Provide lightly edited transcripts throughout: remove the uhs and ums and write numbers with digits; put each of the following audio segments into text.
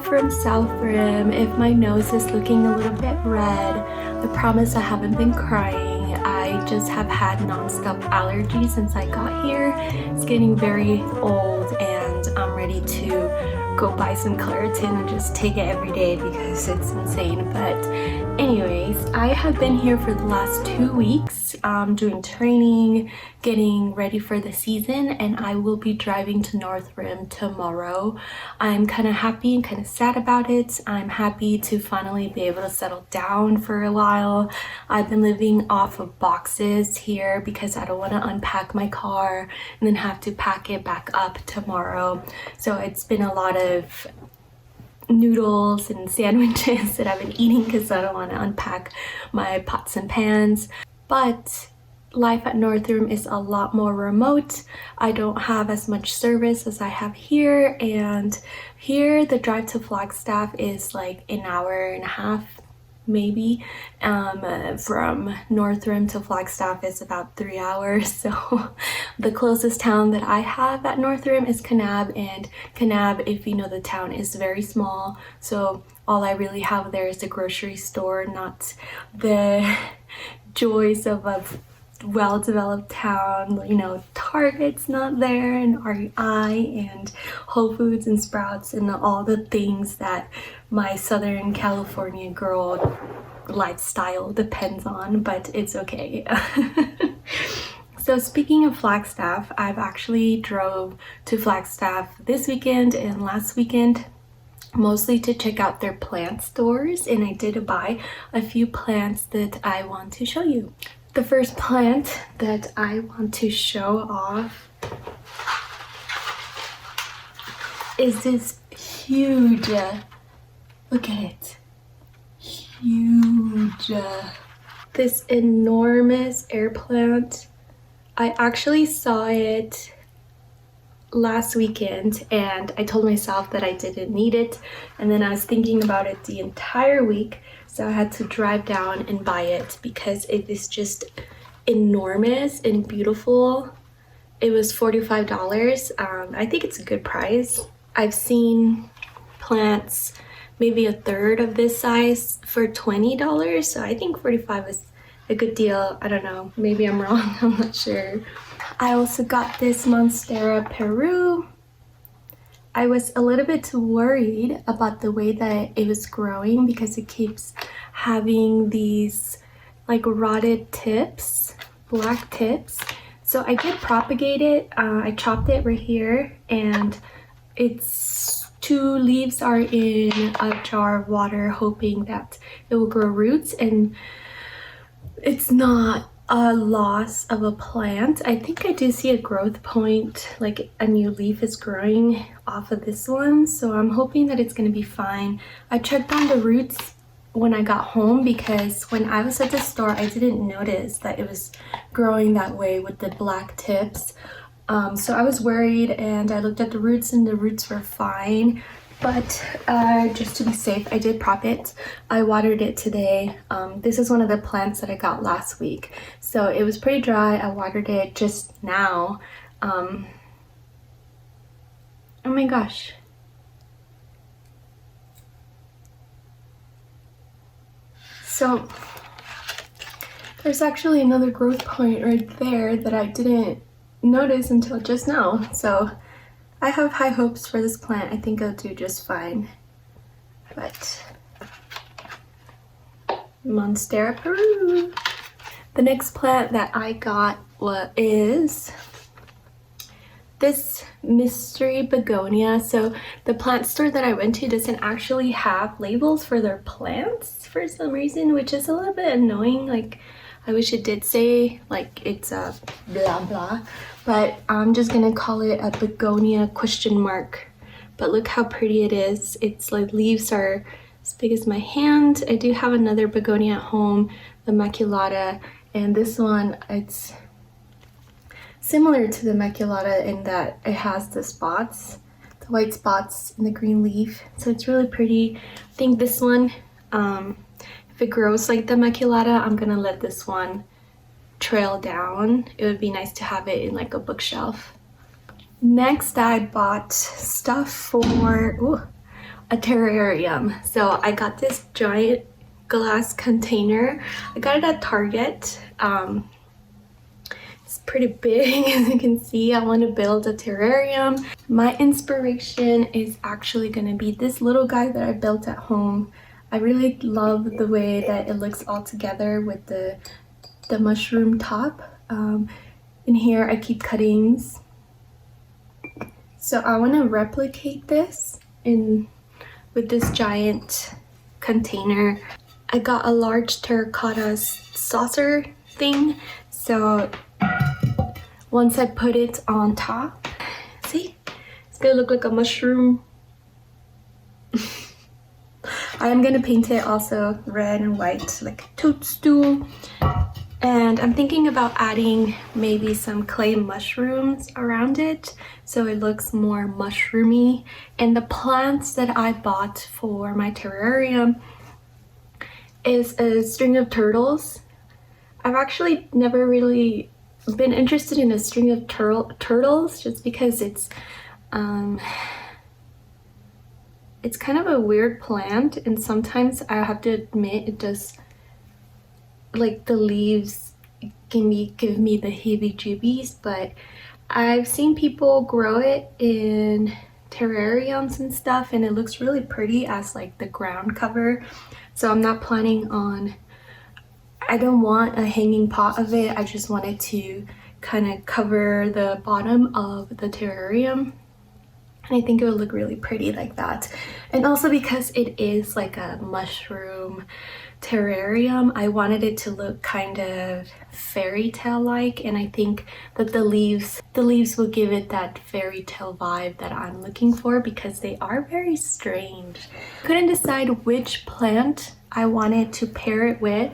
from South Rim. If my nose is looking a little bit red, I promise I haven't been crying. I just have had non-stop allergies since I got here. It's getting very old and I'm ready to go buy some Claritin and just take it every day because it's insane. But anyways, I have been here for the last 2 weeks doing training, getting ready for the season, and I will be driving to North Rim tomorrow. I'm kind of happy and kind of sad about it. I'm happy to finally be able to settle down for a while. I've been living off of boxes here because I don't want to unpack my car and then have to pack it back up tomorrow. So it's been a lot of noodles and sandwiches that I've been eating because I don't want to unpack my pots and pans. But life at North Rim is a lot more remote. I don't have as much service as I have here, and here the drive to Flagstaff is like an hour and a half maybe. From North Rim to Flagstaff is about 3 hours. So the closest town that I have at North Rim is Kanab, and Kanab, if you know the town, is very small. So all I really have there is a grocery store, not the joys of a well-developed town. You know, Target's not there, and REI and Whole Foods and Sprouts and all the things that my Southern California girl lifestyle depends on, but it's okay. So speaking of Flagstaff, I've actually drove to Flagstaff this weekend and last weekend, mostly to check out their plant stores, and I did buy a few plants that I want to show you. The first plant that I want to show off is this huge, look at it, huge, this enormous air plant. I actually saw it last weekend and I told myself that I didn't need it, and then I was thinking about it the entire week, so I had to drive down and buy it because it is just enormous and beautiful. It was $45. I think it's a good price. I've seen plants maybe a third of this size for $20, so I think 45 is a good deal. I don't know, maybe I'm wrong, I'm not sure. I also got this Monstera Peru. I was a little bit worried about the way that it was growing because it keeps having these like rotted tips, black tips. So I did propagate it. I chopped it right here, and its 2 leaves are in a jar of water, hoping that it will grow roots, and it's not a loss of a plant. I think I do see a growth point, like a new leaf is growing off of this one, so I'm hoping that it's going to be fine. I checked on the roots when I got home because when I was at the store I didn't notice that it was growing that way with the black tips. So I was worried, and I looked at the roots and the roots were fine. But just to be safe, I did prop it. I watered it today. This is one of the plants that I got last week. So it was pretty dry. I watered it just now. Oh my gosh. So there's actually another growth point right there that I didn't notice until just now. So I have high hopes for this plant. I think it'll do just fine. But Monstera Peru. The next plant that I got is this mystery begonia. So the plant store that I went to doesn't actually have labels for their plants for some reason, which is a little bit annoying. Like, I wish it did say like it's a blah blah, but I'm just gonna call it a begonia question mark. But look how pretty it is. It's like leaves are as big as my hand. I do have another begonia at home, the maculata, and this one, it's similar to the maculata in that it has the spots, the white spots in the green leaf. So it's really pretty. I think this one, if it grows like the maculata, I'm gonna let this one trail down. It would be nice to have it in like a bookshelf. Next, I bought stuff for a terrarium. So I got this giant glass container. I got it at Target. It's pretty big, as you can see. I want to build a terrarium. My inspiration is actually going to be this little guy that I built at home. I really love the way that it looks all together with the mushroom top. In here I keep cuttings. So I want to replicate this with this giant container. I got a large terracotta saucer thing. So once I put it on top, see, it's gonna look like a mushroom. I am gonna paint it also red and white, like a toadstool. And I'm thinking about adding maybe some clay mushrooms around it so it looks more mushroomy. And the plants that I bought for my terrarium is a string of turtles. I've actually never really been interested in a string of turtles just because it's kind of a weird plant, and sometimes I have to admit it does, like, the leaves give me the heebie-jeebies. But I've seen people grow it in terrariums and stuff, and it looks really pretty as like the ground cover. So I'm not planning on, I don't want a hanging pot of it. I just wanted to kind of cover the bottom of the terrarium. And I think it would look really pretty like that. And also because it is like a mushroom terrarium, I wanted it to look kind of fairy tale like, and I think that the leaves will give it that fairy tale vibe that I'm looking for, because they are very strange. Couldn't decide which plant I wanted to pair it with.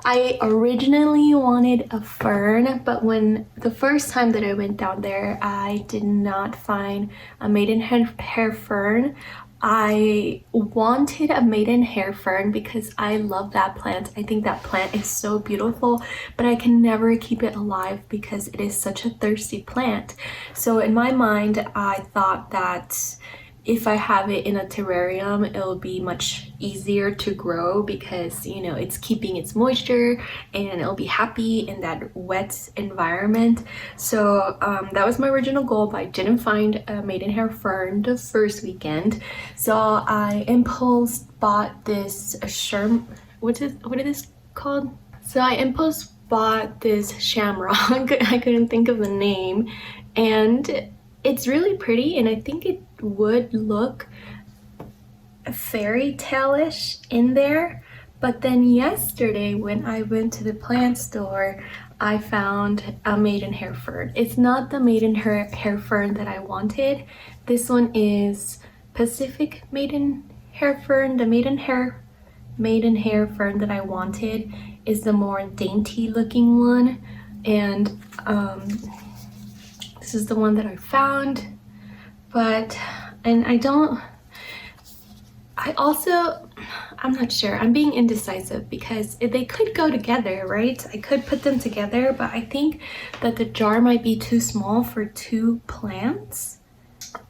I originally wanted a fern, but when the first time that I went down there, I did not find a maidenhair fern. I wanted a maidenhair fern because I love that plant. I think that plant is so beautiful, but I can never keep it alive because it is such a thirsty plant. So in my mind, I thought that if I have it in a terrarium, it'll be much easier to grow because, you know, it's keeping its moisture and it'll be happy in that wet environment. So that was my original goal, but I didn't find a maidenhair fern the first weekend. So I impulse bought this what is this called? So I impulse bought this shamrock. I couldn't think of the name, and it's really pretty, and I think it would look fairy tale-ish in there. But then yesterday when I went to the plant store, I found a maidenhair fern. It's not the maidenhair fern that I wanted. This one is Pacific maidenhair fern. The maidenhair fern that I wanted is the more dainty looking one, and this is the one that I found. I'm not sure. I'm being indecisive because they could go together, right? I could put them together, but I think that the jar might be too small for two plants.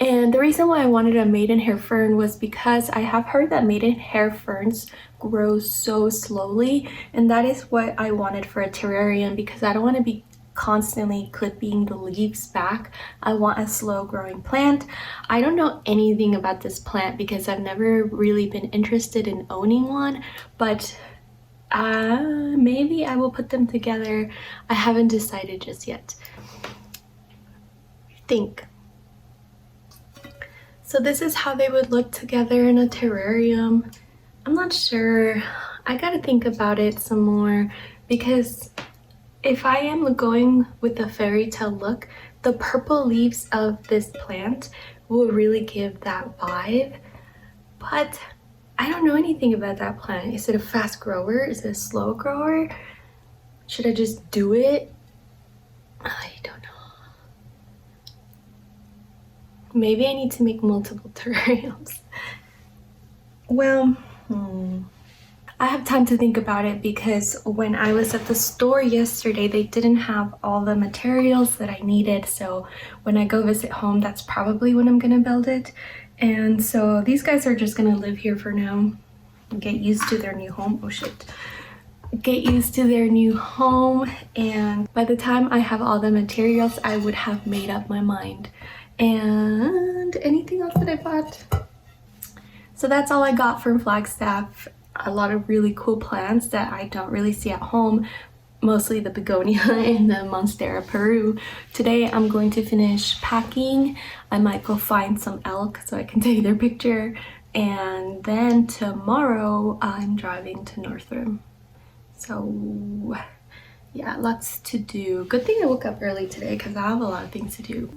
And the reason why I wanted a maidenhair fern was because I have heard that maidenhair ferns grow so slowly, and that is what I wanted for a terrarium, because I don't want to be constantly clipping the leaves back. I want a slow growing plant. I don't know anything about this plant because I've never really been interested in owning one, but maybe I will put them together. I haven't decided just yet. So this is how they would look together in a terrarium. I'm not sure. I gotta think about it some more, because if I am going with a fairy tale look, the purple leaves of this plant will really give that vibe. But I don't know anything about that plant. Is it a fast grower? Is it a slow grower? Should I just do it? I don't know. Maybe I need to make multiple terrariums. Well, I have time to think about it, because when I was at the store yesterday, they didn't have all the materials that I needed. So when I go visit home, that's probably when I'm gonna build it. And so these guys are just gonna live here for now, get used to their new home. Oh shit. Get used to their new home, and by the time I have all the materials, I would have made up my mind. And anything else that I bought? So that's all I got from Flagstaff. A lot of really cool plants that I don't really see at home, mostly the begonia and the Monstera Peru. Today I'm going to finish packing. I might go find some elk so I can take their picture, and then tomorrow I'm driving to Northrim. So yeah, lots to do. Good thing I woke up early today because I have a lot of things to do.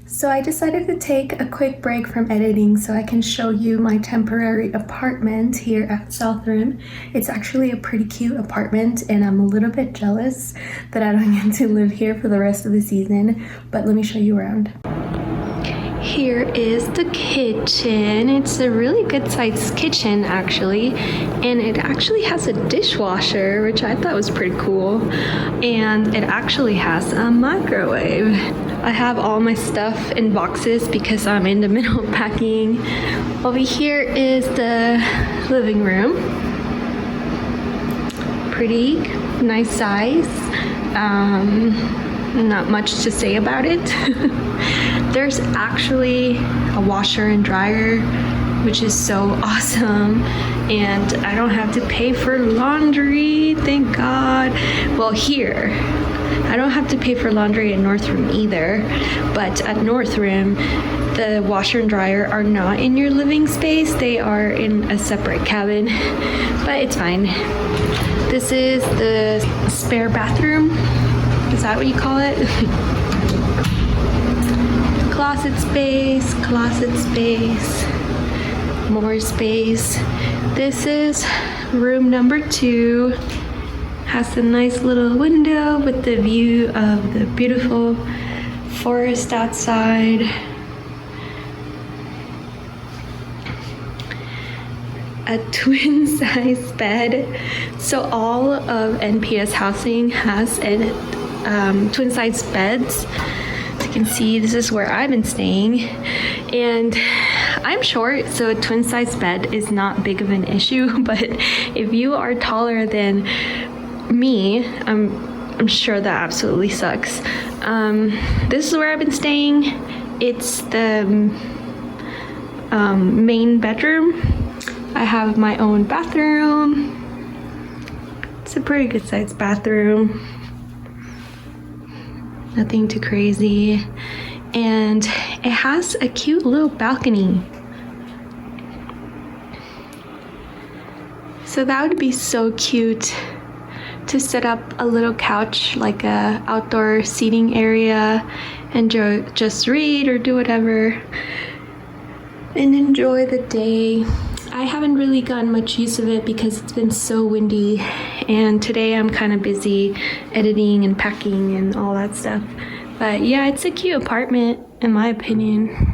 So I decided to take a quick break from editing so I can show you my temporary apartment here at Southrim. It's actually a pretty cute apartment, and I'm a little bit jealous that I don't get to live here for the rest of the season, but let me show you around. Here is the kitchen. It's a really good sized kitchen actually, and it actually has a dishwasher, which I thought was pretty cool, and it actually has a microwave. I have all my stuff in boxes because I'm in the middle of packing. Over here is the living room. Pretty nice size. Not much to say about it. There's actually a washer and dryer, which is so awesome, and I don't have to pay for laundry, thank God. Well, here I don't have to pay for laundry at Northrim either, but at Northrim the washer and dryer are not in your living space, they are in a separate cabin, but it's fine. This is the spare bathroom, is that what you call it? Closet space, more space. This is room number 2. Has a nice little window with the view of the beautiful forest outside. A twin size bed. So all of NPS housing has twin size beds. As you can see, this is where I've been staying, and I'm short, so a twin size bed is not big of an issue, but if you are taller than me, I'm sure that absolutely sucks. This is where I've been staying. It's the main bedroom. I have my own bathroom. It's a pretty good sized bathroom. Nothing too crazy. And it has a cute little balcony. So that would be so cute to set up a little couch, like a outdoor seating area, and just read or do whatever and enjoy the day. I haven't really gotten much use of it because it's been so windy, and today I'm kind of busy editing and packing and all that stuff. But yeah, it's a cute apartment in my opinion.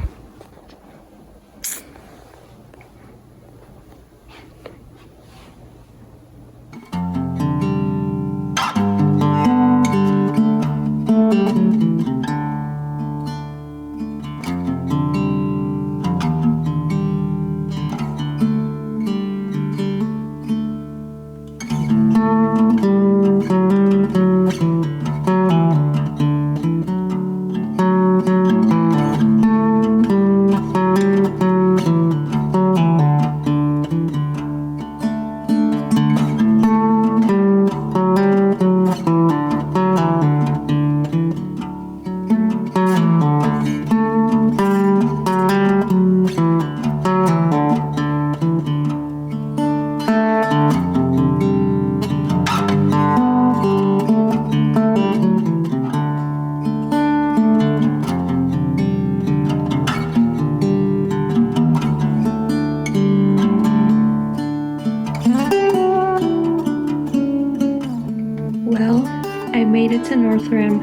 Well, I made it to Northrim.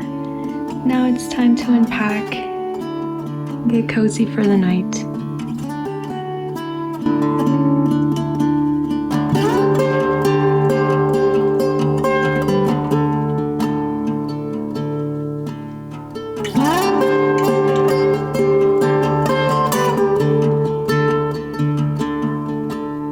Now it's time to unpack, get cozy for the night.